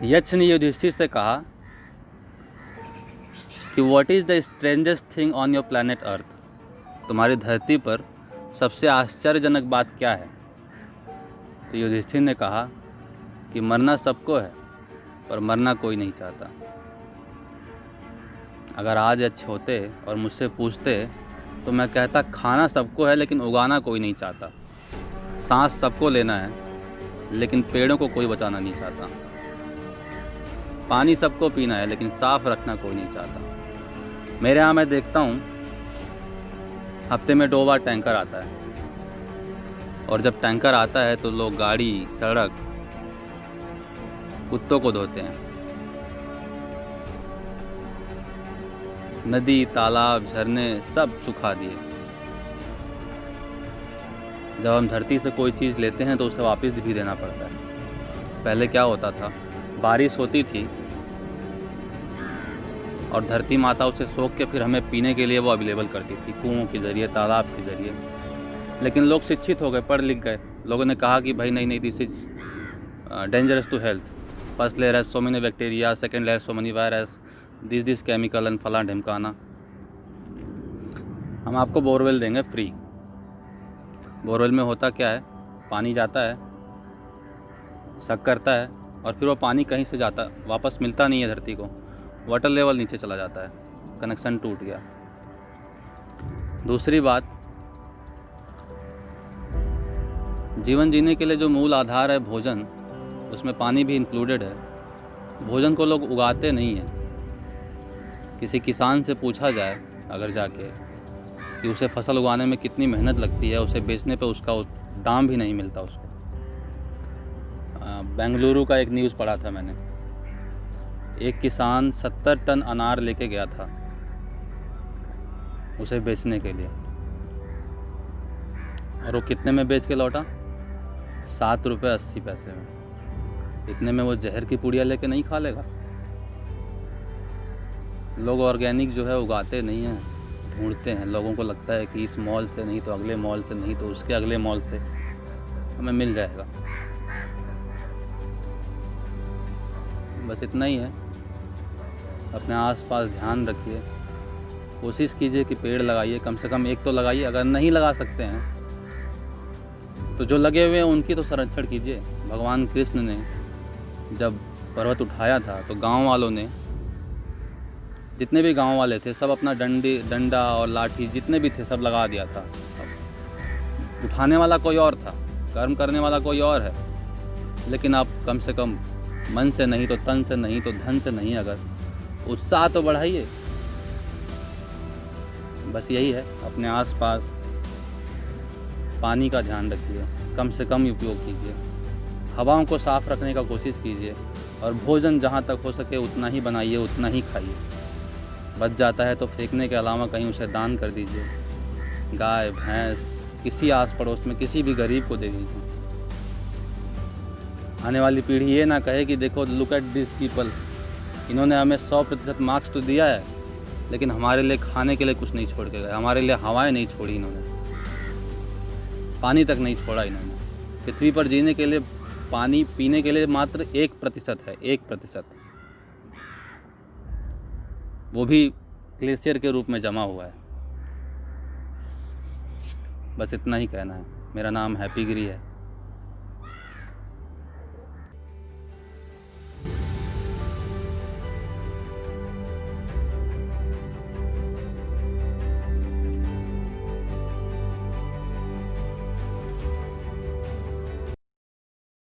यक्ष ने युधिष्ठिर से कहा कि what is the strangest thing on your planet earth. तुम्हारी धरती पर सबसे आश्चर्यजनक बात क्या है। तो युधिष्ठिर ने कहा कि मरना सबको है पर मरना कोई नहीं चाहता। अगर आज यक्ष होते और मुझसे पूछते तो मैं कहता खाना सबको है लेकिन उगाना कोई नहीं चाहता। सांस सबको लेना है लेकिन पेड़ों को कोई बचाना नहीं चाहता। पानी सबको पीना है लेकिन साफ रखना कोई नहीं चाहता। मेरे यहाँ मैं देखता हूँ हफ्ते में 2 बार टैंकर आता है, और जब टैंकर आता है तो लोग गाड़ी, सड़क, कुत्तों को धोते हैं। नदी, तालाब, झरने सब सुखा दिए। जब हम धरती से कोई चीज़ लेते हैं तो उसे वापस भी देना पड़ता है। पहले क्या होता था, बारिश होती थी और धरती माता उसे सोख के फिर हमें पीने के लिए वो अवेलेबल करती थी, कुओं के ज़रिए, तालाब के ज़रिए। लेकिन लोग शिक्षित हो गए, पढ़ लिख गए। लोगों ने कहा कि भाई नहीं, this is dangerous to health. First layer has so many bacteria, second layer so many virus, this chemical and फला ढिमकाना। हम आपको बोरवेल देंगे फ्री। बोरवेल में होता क्या है, पानी जाता है, सक करता है और फिर वो पानी कहीं से जाता, वापस मिलता नहीं है धरती को। वाटर लेवल नीचे चला जाता है, कनेक्शन टूट गया। दूसरी बात, जीवन जीने के लिए जो मूल आधार है भोजन, उसमें पानी भी इंक्लूडेड है। भोजन को लोग उगाते नहीं हैं। किसी किसान से पूछा जाए अगर जाके कि उसे फसल उगाने में कितनी मेहनत लगती है, उसे बेचने पे उसका दाम भी नहीं मिलता उसको। बेंगलुरु का एक न्यूज़ पढ़ा था मैंने। एक किसान 70 टन अनार लेके गया था उसे बेचने के लिए, और वो कितने में बेच के लौटा? 7 रुपये 80 पैसे में। इतने में वो जहर की पुड़िया लेके नहीं खा लेगा। लोग ऑर्गेनिक जो है उगाते नहीं हैं, ढूंढते हैं। लोगों को लगता है कि इस मॉल से नहीं तो अगले मॉल से, नहीं तो उसके अगले मॉल से हमें मिल जाएगा। बस इतना ही है। अपने आसपास ध्यान रखिए, कोशिश कीजिए कि पेड़ लगाइए, कम से कम एक तो लगाइए। अगर नहीं लगा सकते हैं तो जो लगे हुए हैं उनकी तो संरक्षण कीजिए। भगवान कृष्ण ने जब पर्वत उठाया था तो गांव वालों ने, जितने भी गांव वाले थे सब अपना डंडा और लाठी जितने भी थे सब लगा दिया था। उठाने वाला कोई और था, कर्म करने वाला कोई और है, लेकिन आप कम से कम मन से नहीं तो तन से नहीं तो धन से नहीं, अगर उत्साह तो बढ़ाइए। बस यही है। अपने आसपास पानी का ध्यान रखिए, कम से कम उपयोग कीजिए, हवाओं को साफ रखने का कोशिश कीजिए, और भोजन जहाँ तक हो सके उतना ही बनाइए, उतना ही खाइए। बच जाता है तो फेंकने के अलावा कहीं उसे दान कर दीजिए। गाय, भैंस, किसी आस पड़ोस में किसी भी गरीब को दे दीजिए। आने वाली पीढ़ी ये ना कहे कि देखो, लुक एट दिस पीपल, इन्होंने हमें 100% मार्क्स तो दिया है लेकिन हमारे लिए खाने के लिए कुछ नहीं छोड़ के गए, हमारे लिए हवाएं नहीं छोड़ी इन्होंने, पानी तक नहीं छोड़ा इन्होंने। पृथ्वी पर जीने के लिए पानी पीने के लिए मात्र 1% है, 1%, वो भी ग्लेशियर के रूप में जमा हुआ है। बस इतना ही कहना है। मेरा नाम हैप्पी गिरी है।